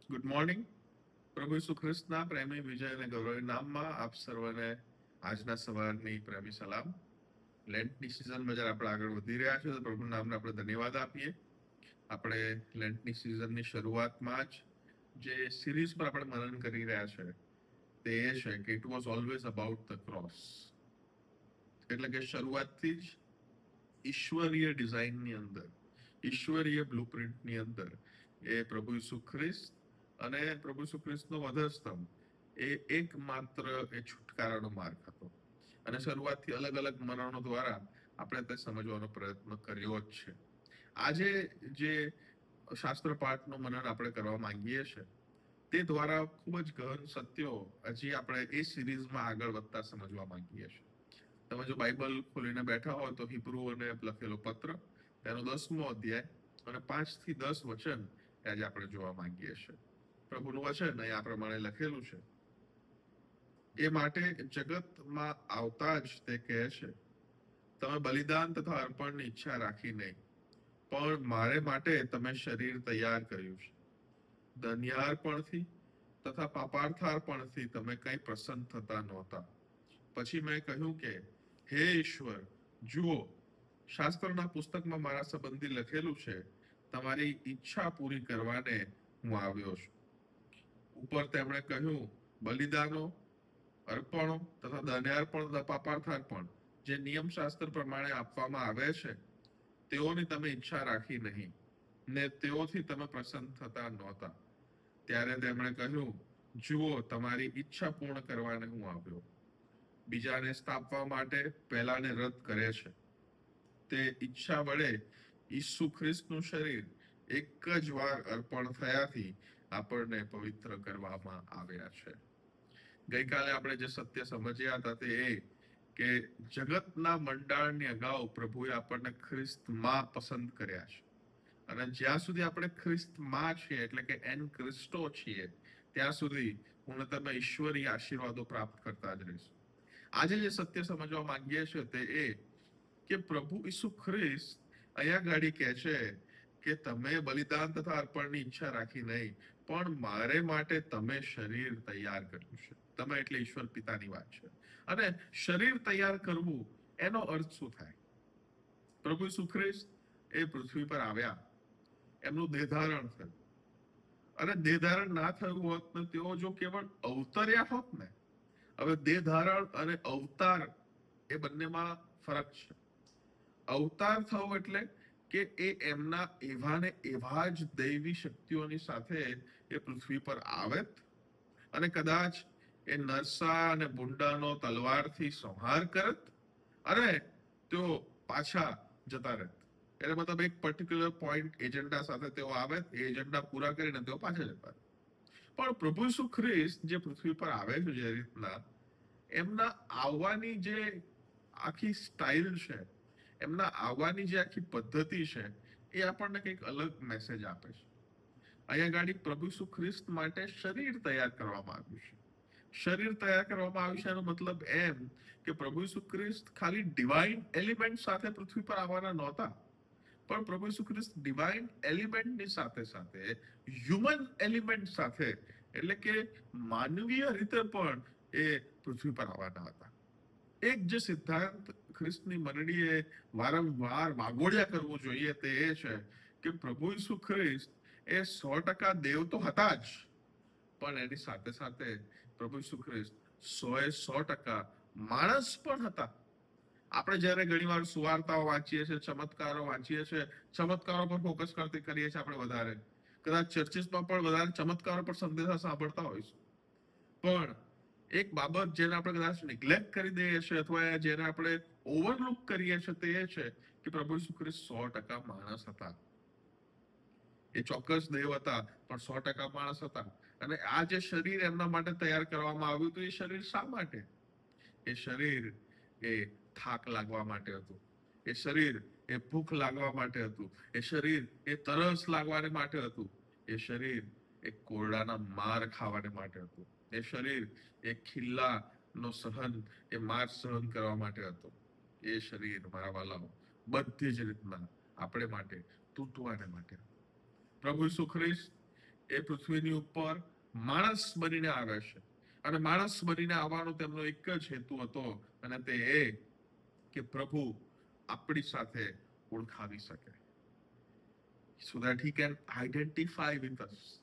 Good morning. પ્રભુ ઈસુ ખ્રિસ્તના પ્રેમી વિજય અને ગૌરવના નામમાં આપ સર્વને આજના સવારની પ્રેમી સલામ. લેન્ટની સિઝનમાં જ્યારે આપણે આગળ વધી રહ્યા છીએ તો પ્રભુના નામને આપણે ધન્યવાદ આપીએ. આપણે લેન્ટની સિઝનની શરૂઆતમાં જ જે સિરીઝ પર આપણે મનન કરી રહ્યા છે તે એ છે કે it was always about the cross. એટલે કે શરૂઆતથી જ ઈશ્વરીય ડિઝાઇનની અંદર, ઈશ્વરીય બ્લુપ્રિન્ટની અંદર એ પ્રભુ ઈસુ ખ્રિસ્ત અને પ્રભુ ઈસુ ખ્રિસ્તનો વધસ્તંભ એ એકમાત્ર એ છુટકારાનો માર્ગ હતો. અને શરૂઆતથી અલગ અલગ મનનો દ્વારા આપણે તે સમજવાનો પ્રયત્ન કર્યો જ છે. આજે જે શાસ્ત્ર પાઠનું મનન આપણે કરવા માંગીએ છીએ તે દ્વારા ખૂબ જ ગહન સત્યો હજી આપણે એ સિરીઝમાં આગળ વધતા સમજવા માંગીએ છીએ. તમે જો બાઇબલ ખોલીને બેઠા હોય તો હિબ્રુઓને લખેલો પત્ર તેનો 10મો અધ્યાય અને 5 થી 10 વચન આજે આપણે જોવા માંગીએ છીએ. પ્રભુનું વચન અહીં આ પ્રમાણે લખેલું છે. એ માટે જગતમાં આવતા જ તે કહે છે, તમે બલિદાન તથા અર્પણની ઈચ્છા રાખી નહીં, પણ મારે માટે તમે શરીર તૈયાર કર્યું છે. ધન્યાર્પણથી તથા પાપાર્થાર્પણથી તમે કંઈ પ્રસન્ન થતા નહોતા. પછી મેં કહ્યું કે હે ઈશ્વર, જુઓ, શાસ્ત્રના પુસ્તકમાં મારા સંબંધી લખેલું છે, તમારી ઈચ્છા પૂરી કરવાને હું આવ્યો છું. ઉપર તેમણે કહ્યું, બલિદાનો, અર્પણો તથા ધન્યાર્પણ તથા પાપાર્થાર્પણ જે નિયમ શાસ્ત્ર પ્રમાણે આપવામાં આવે છે તેઓની તમે ઈચ્છા રાખી નહીં ને તેઓથી તમે પ્રસન્ન થતા નહોતા. ત્યારે તેમણે કહ્યું, જુઓ, તમારી ઈચ્છા પૂર્ણ કરવાને હું આવ્યો. બીજાને સ્થાપવા માટે પહેલાને રદ કરે છે. તે ઈચ્છા વડે ઈસુ ખ્રિસ્તનું શરીર એક જ વાર અર્પણ થયાથી આપણને પવિત્ર કરવામાં આવ્યા છે. ગઈકાલે આપણે જે સત્ય સમજ્યા હતા તે એ કે જગતના મંડાણની અગાઉ પ્રભુએ આપણને ખ્રિસ્તમાં પસંદ કર્યા છે. અને જ્યાં સુધી આપણે ખ્રિસ્તમાં છીએ એટલે કે એન ક્રિસ્ટો છીએ ત્યાં સુધી હું તમે ઈશ્વરી આશીર્વાદો પ્રાપ્ત કરતા જ રહીશું. આજે જે સત્ય સમજવા માંગીએ છીએ તે એ કે પ્રભુ ઈસુ ખ્રિસ્ત અહીંયા ગાડી કહે છે કે તમે બલિદાન તથા અર્પણની ઈચ્છા રાખી નહીં, પણ મારે માટે તમે શરીર તૈયાર કર્યું છે. તમે એટલે ઈશ્વર પિતાની વાત છે. અને શરીર તૈયાર કરવું એનો અર્થ શું થાય? પ્રભુ ઈસુ ખ્રિસ્ત એ પૃથ્વી પર આવ્યા, એમનું દેહધારણ થયું. અને દેહધારણ ના થયું હોત ને તેઓ જો કેવળ અવતર્યા હોત ને, હવે દેહધારણ અને અવતાર એ બંનેમાં ફરક છે. અવતાર થવો એટલે કે એ એમના એવા ને એવા જ દૈવી શક્તિઓની સાથે એ પૃથ્વી પર આવેત અને કદાચ એ નરસા અને બુંડાનો તલવારથી સંહાર કરત અને તેઓ પાછા જતા રહેત. એટલે મતલબ એક પર્ટિક્યુલર પોઈન્ટ એજન્ડા સાથે તેઓ આવે, એ એજન્ડા પૂરા કરીને તેઓ પાછા જતા. પણ પ્રભુ ઈસુ ખ્રિસ્ત જે પૃથ્વી પર આવે છે જે રીતના, એમના આવવાની જે આખી સ્ટાઇલ છે, એમના આવવાની જે આખી પદ્ધતિ છે એ આપણને કંઈક અલગ મેસેજ આપે છે. અહીંયા ગાડી પ્રભુ ઈસુ ખ્રિસ્ત માટે શરીર તૈયાર કરવામાં આવ્યું છે. શરીર તૈયાર કરવામાં આવ્યું છે એનો મતલબ એમ કે પ્રભુ ઈસુ ખ્રિસ્ત ખાલી ડિવાઇન એલિમેન્ટ સાથે પૃથ્વી પર આવવાના નહોતા, પણ પ્રભુ ઈસુ ખ્રિસ્ત ડિવાઇન એલિમેન્ટની સાથે સાથે હ્યુમન એલિમેન્ટ સાથે એટલે કે માનવીય રીતે પણ એ પૃથ્વી પર આવવાના હતા. એક જે સિદ્ધાંત ખ્રિસ્તની મંડળીએ વારંવાર વાગોળ્યા કરવું જોઈએ તે એ છે કે પ્રભુ ઈસુ ખ્રિસ્ત એ 100% દેવ તો હતા જ, પણ એની સાથે સાથે પ્રભુ ઈસુ ખ્રિસ્ત 100% માણસ પણ હતા. આપણે જયારે ઘણી વાર સુવાર્તાઓ વાંચીએ છીએ, ચમત્કારો વાંચીએ છીએ, ચમત્કારો પર ફોકસ કરીએ છીએ આપણે વધારે, કદાચ ચર્ચિસમાં પણ વધારે ચમત્કારો પર સંદેશા સાંભળતા હોઈશું. પણ એક બાબત જેને આપણે કદાચ નિગ્લેક્ટ કરી દઈએ છીએ અથવા જેને આપણે ઓવરલુક કરીએ છીએ તે એ છે કે પ્રભુ ઈસુ ખ્રિસ્ત 100% માણસ હતા. એ ચોક્કસ દેવ હતા પણ 100% માણસ હતા. અને આ જે શરીર એમના માટે તૈયાર કરવામાં આવ્યું હતું, એ શરીર શા માટે? એ શરીર એ થાક લાગવા માટે હતું. એ શરીર એ ભૂખ લાગવા માટે હતું. એ શરીર એ તરસ લાગવાને માટે હતું. એ શરીર એ કોરડાના માર ખાવાને માટે હતું. એ શરીર એ ખિલ્લાનો સહન, એ માર સહન કરવા માટે હતો. એ શરીર મારા વાલાઓ બધી જ રીતના આપણે માટે તૂટવાને માટે. પ્રભુ ઈસુ ખ્રિસ્ત એ પૃથ્વીની ઉપર માણસ બનીને આવે છે, અને માણસ બનીને આવવાનો તેમનો એક જ હેતુ હતો, અને તે એ કે પ્રભુ આપણી સાથે ઓળખાવી શકે, so that he can identify with us.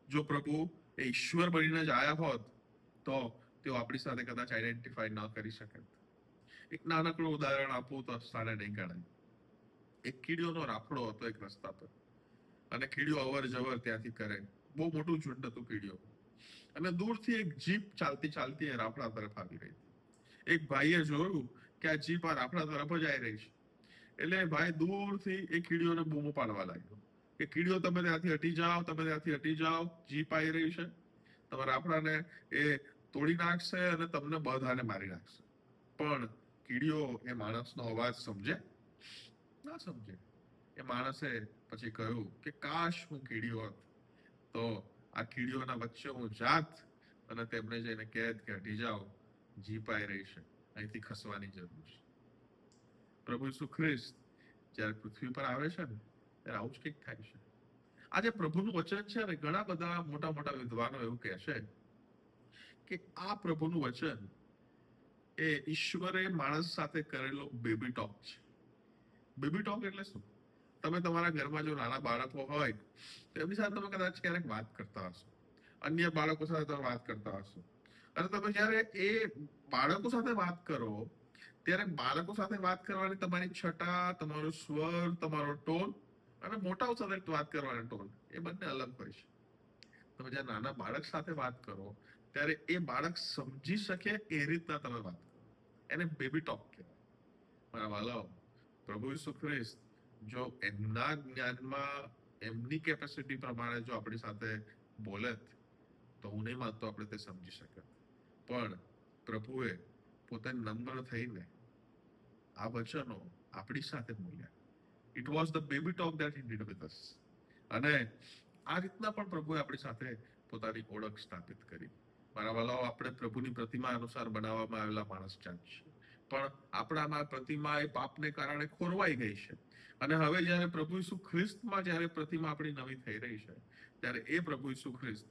જો પ્રભુ એ ઈશ્વર બનીને જ આયા હોત તો તેઓ આપણી સાથે કદાચ આઈડેન્ટિફાઈ ન કરી શકે. એક નાનકડું ઉદાહરણ આપું તો સારા નહીં ગણાય. એક કીડીઓનો રાફડો હતો એક રસ્તા પર, અને કીડીઓ અવર જવર ત્યાંથી કરે. બહુ મોટું ઝુંડ હતું કીડીઓ, અને દૂરથી એક જીપ ચાલતી ચાલતી એ રાફડા તરફ આવી રહી હતી. એક ભાઈએ જોયું કે આ જીપ આ રાફડા તરફ જ આવી રહી છે, એટલે ભાઈ દૂરથી એ કીડીઓને બૂમો પાડવા લાગ્યો કે કીડીઓ તમે ત્યાંથી હટી જાઓ, તમે ત્યાંથી હટી જાઓ, જીપ આવી રહી છે, તમારા રાફડાને એ તોડી નાખશે અને તમને બધાને મારી નાખશે. પણ કીડીઓ એ માણસનો અવાજ સમજે? ના સમજે. એ માણસે પછી કહ્યું કે કાશ હું કીડીઓ હોત તો આ કીડીઓના વચ્ચે હું જાત અને તેમને જઈને કહેત કે હટી જાઓ, જીપ આવી રહી છે, અહીંથી ખસવાની જરૂર છે. પ્રભુ ઈસુ ખ્રિસ્ત જ્યારે પૃથ્વી પર આવે છે ને ત્યારે આવું જ કંઈક થાય છે. આજે પ્રભુનું વચન છે ને, ઘણા બધા મોટા મોટા વિદ્વાનો એવું કહે છે કે આ પ્રભુનું વચન એ ઈશ્વરે માણસ સાથે કરેલો બેબી ટોક છે. બેબી ટોક એટલે શું? તમે તમારા ઘરમાં જો નાના બાળકો હોય તો એમની સાથે તમે કદાચ ક્યારેક વાત કરતા હશો, અન્ય બાળકો સાથે તમે વાત કરતા હશો, અને તમે જ્યારે એ બાળકો સાથે વાત કરો ત્યારે બાળકો સાથે વાત કરવાની તમારી છટા, તમારો સ્વર, તમારો ટોન, અને મોટાઓ સાથે વાત કરવાનો ટોન એ બંને અલગ હોય છે. તમે જ્યારે નાના બાળક સાથે વાત કરો ત્યારે એ બાળક સમજી શકે એ રીતના તમે વાત કરો, એને બેબી ટોક કહેવાય. મારા વાલાઓ, પ્રભુ ઈસુ ખ્રિસ્ત જો એમના જ્ઞાનમાં, એમની કેપેસિટી પ્રમાણે જો આપણી સાથે બોલેત તો હું નહીં માનતો આપણે તે સમજી શકત. પણ પ્રભુએ પોતે નમ્ર થઈને આ વચનો આપણી સાથે બોલ્યા. It was the baby talk that he did with us. અને આ રીતના પણ પ્રભુએ આપણી સાથે પોતાની ઓળખ સ્થાપિત કરી. મારા વાલાઓ, આપણે પ્રભુની પ્રતિમા અનુસાર બનાવવામાં આવેલા માણસ જાત છે, પણ આપણામાં પ્રતિમા એ પાપને કારણે ખોરવાઈ ગઈ છે. અને હવે જ્યારે પ્રભુ ઈસુ ખ્રિસ્તમાં જ્યારે પ્રતિમા આપણી નવી થઈ રહી છે, ત્યારે એ પ્રભુ ઈસુ ખ્રિસ્ત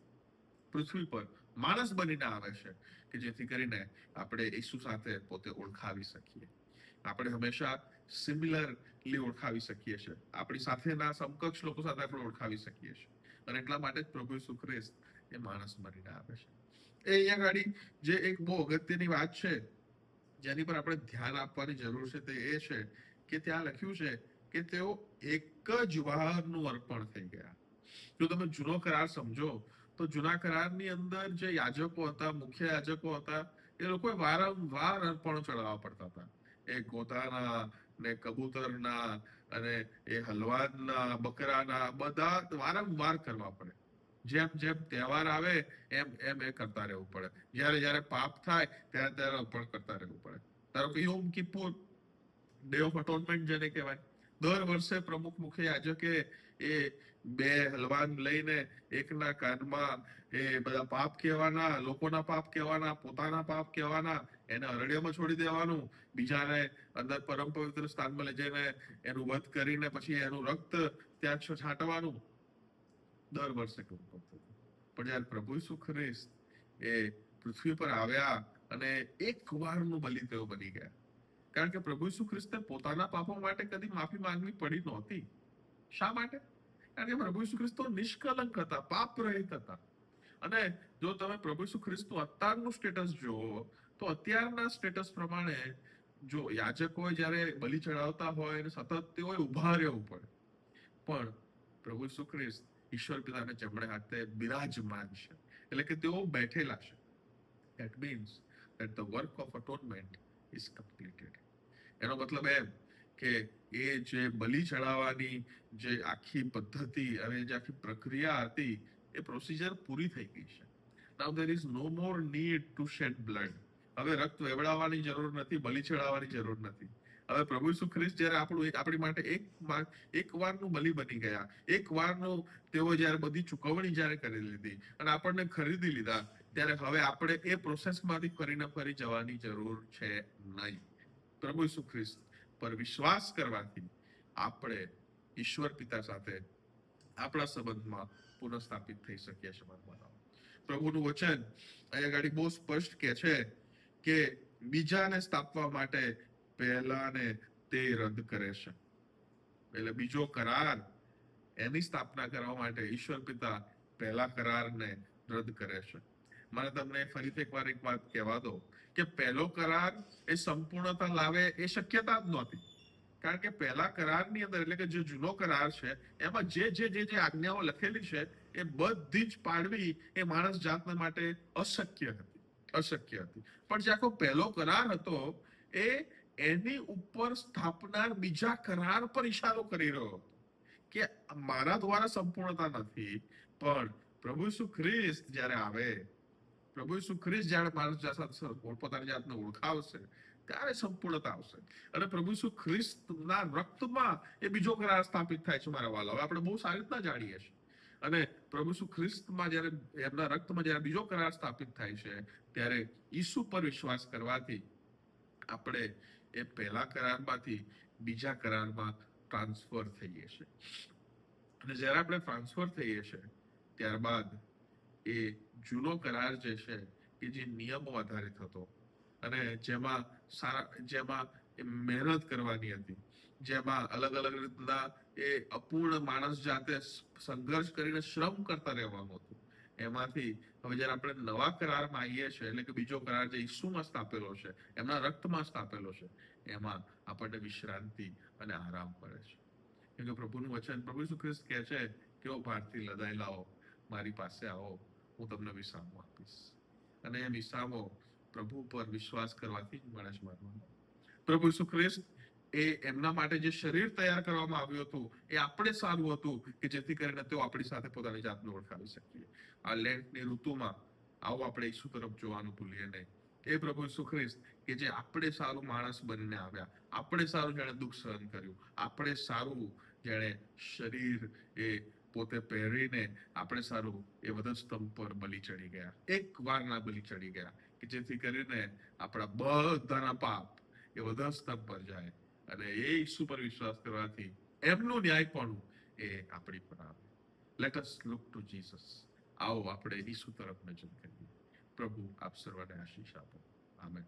પૃથ્વી પર માણસ બનીને આવે છે કે જેથી કરીને આપણે ઈસુ સાથે પોતે ઓળખાવી શકીએ. આપણે હંમેશા સિમિલરલી ઓળખાવી શકીએ છીએ, આપણી સાથેના સમકક્ષ લોકો સાથે આપણે ઓળખાવી શકીએ છીએ. અને એટલા માટે જ પ્રભુ ઈસુ ખ્રિસ્ત એ માણસ બનીને આવે છે. એ અહીંયા ગાડી જે એક બહુ અગત્યની વાત છે જેની પર આપણે ધ્યાન આપવાની જરૂર છે તે એ છે કે ત્યાં લખ્યું છે કે તેઓ એક જ વારનું અર્પણ થઈ ગયા. જો તમે જૂનો કરાર સમજો તો જૂના કરારની અંદર જે યાજકો હતા, મુખ્ય યાજકો હતા, એ લોકોએ વારંવાર અર્પણો ચડાવવા પડતા હતા. એ ગોતાના ને કબૂતરના અને એ હલવાના, બકરાના, બધા વારંવાર કરવા પડે. જેમ જેમ તહેવાર આવે એમ એમ એ કરતા રહેવું પડે. જ્યારે જ્યારે પાપ થાય ત્યારે ત્યારે અર્પણ કરતા રહેવું પડે. ધારો કે યોમ કિપ્પુર, ડે ઓફ અટોનમેન્ટ જેને કહેવાય, દર વર્ષે પ્રમુખ મુખ્ય યાજકે એ બે હલવાન લઈને એકના કાનમાં એ બધા પાપ કહેવાના, લોકોના પાપ કહેવાના, પોતાના પાપ કહેવાના, એને અરણ્યમાં છોડી દેવાનું, બીજાને અંદર પરમ પવિત્ર સ્થાનમાં લઈ જઈને એનું વધ કરીને પછી એનું રક્ત ત્યાં છાંટવાનું દર વર્ષે કરવું પડતું. પણ જયારે પ્રભુ ઈસુ ખ્રિસ્ત એ પૃથ્વી પર આવ્યા અને એક વારનું બલિ તેઓ બની ગયા. કારણ કે પ્રભુ ઈસુ ખ્રિસ્તે પોતાના પાપો માટે કદી માફી માંગવી પડી નહોતી. શા માટે? કારણ કે પ્રભુ ઈસુ ખ્રિસ્ત નિષ્કલંક હતા, પાપ રહિત હતા. અને જો તમે પ્રભુ ઈસુ ખ્રિસ્તનું અત્યારનું સ્ટેટસ જુઓ તો અત્યારના સ્ટેટસ પ્રમાણે જો યાજકોએ જ્યારે બલિ ચડાવતા હોય અને સતત તેઓએ ઉભા રહેવું પડે, પણ પ્રભુ ઈસુ ખ્રિસ્ત ઈશ્વર પિતાને જમણે હાથે બિરાજમાન છે, એટલે કે તેઓ બેઠેલા છે. That means that the work of atonement is completed. એનો મતલબ એમ કે એ જે બલિ ચડાવવાની જે આખી પદ્ધતિ અને જે આખી પ્રક્રિયા હતી એ પ્રોસિજર પૂરી થઈ ગઈ છે. Now there is no more need to shed blood. હવે રક્ત વેવડાવવાની જરૂર નથી, બલિ ચડાવવાની જરૂર નથી. હવે પ્રભુ ઈસુ ખ્રિસ્ત જ્યારે આપણી માટે એક વારનું બલિ બની ગયા, એક વારનું તેઓ જ્યારે બધી ચૂકવણી જ્યારે કરી લીધી અને આપણને ખરીદી લીધા, ત્યારે હવે આપણે એ પ્રોસેસમાંથી ફરીને ફરી જવાની જરૂર છે નહીં. પ્રભુ ઈસુ ખ્રિસ્ત પર વિશ્વાસ કરવાથી આપણે ઈશ્વર પિતા સાથે આપણા સંબંધમાં પુનઃસ્થાપિત થઈ શકીએ છીએ માનવામાં. પ્રભુનું વચન અહીંયા ગાડી બહુ સ્પષ્ટ કે છે કે બીજાને સ્થાપવા માટે પહેલાને તે રદ કરે છે. એટલે બીજો કરાર એની સ્થાપના કરવા માટે ઈશ્વર પિતા પહેલા કરારને રદ કરે છે. મને તમને ફરીથી એકવાર એક વાત કહેવા દો કે પહેલો કરાર એ સંપૂર્ણતા લાવે એ શક્યતા જ નહોતી. કારણ કે પહેલા કરારની અંદર એટલે કે જે જૂનો કરાર છે એમાં જે આજ્ઞાઓ લખેલી છે એ બધી જ પાડવી એ માણસ જાતના માટે અશક્ય હતી. પણ જે આખો પહેલો કરાર હતો એ એની ઉપર સ્થાપનાર બીજા કરાર પર ઈશારો કરી રહ્યો હતો કે મારા દ્વારા સંપૂર્ણતા નથી, પણ પ્રભુ ઈસુ ખ્રિસ્ત જ્યારે આવે, પ્રભુ ઈસુ ખ્રિસ્ત જ્યારે માણસ પોતાની જાતને ઓળખાવશે ત્યારે સંપૂર્ણતા આવશે. અને પ્રભુ ઈસુ ખ્રિસ્તના રક્તમાં એ બીજો કરાર સ્થાપિત થાય છે મારા વાલા. હવે આપણે બહુ સારી રીતના જાણીએ છીએ. અને પ્રભુ ઈસુ ખ્રિસ્તમાં જ્યારે એમના રક્તમાં જ્યારે બીજો કરાર સ્થાપિત થાય છે ત્યારે ઈસુ પર વિશ્વાસ કરવાથી આપણે એ પહેલા કરારમાંથી બીજા કરારમાં ટ્રાન્સફર થઈએ છીએ. અને જ્યારે આપણે ટ્રાન્સફર થઈએ છીએ ત્યારબાદ એ જૂનો કરાર જે છે કે જે નિયમો આધારિત હતો અને જેમાં મહેનત કરવાની હતી, જેમાં અલગ અલગ રીતના એ અપૂર્ણ માણસ જાતે સંઘર્ષ કરીને શ્રમ કરતા રહેવાનું હતું, એમાંથી હવે જયારે આપણે નવા કરારમાં આવીએ છીએ એટલે કે બીજો કરાર જે ઈસુમાં સ્થાપેલો છે, એમના રક્તમાં સ્થાપેલો છે, એમાં આપણને વિશ્રાંતિ અને આરામ મળે છે. કેમ કે પ્રભુનું વચન પ્રભુ ઈસુ ખ્રિસ્ત કહે છે કે ઓ ભારથી લદાયેલાઓ મારી પાસે આવો, હું તમને વિશ્રામો આપીશ. અને એ વિશ્રામો પ્રભુ પર વિશ્વાસ કરવાથી જ મળે છે માનવામાં. પ્રભુ ઈસુ ખ્રિસ્ત એ એમના માટે જે શરીર તૈયાર કરવામાં આવ્યું હતું એ આપણે સારું હતું કે જેથી કરીને તેઓ આપણી સાથે પોતાની જાતને ઓળખાવી શકીએ. આ લેન્ટની ઋતુમાં આવો આપણે ઈસુ તરફ જોવાનું ભૂલીએ નહીં. એ પ્રભુ ઈસુ ખ્રિસ્ત કે જે આપણે સારું માણસ બનીને આવ્યા, આપણે સારું જેણે દુઃખ સહન કર્યું, આપણે સારું જેણે શરીર એ પોતે પહેરીને આપણે સારું એ વધસ્તંભ પર બલિ ચડી ગયા, એક વારના બલિ ચડી ગયા કે જેથી કરીને આપણા બધાના પાપ એ વધસ્તંભ પર જાય અને એ ઈસુ પર વિશ્વાસ કરવાથી એમનું ન્યાયપણું એ આપણી પર આવે. Let us look to Jesus. આવો આપણે ઈસુ તરફ નજર કરીએ. પ્રભુ આપ સર્વને આશીષ આપો. આમેન.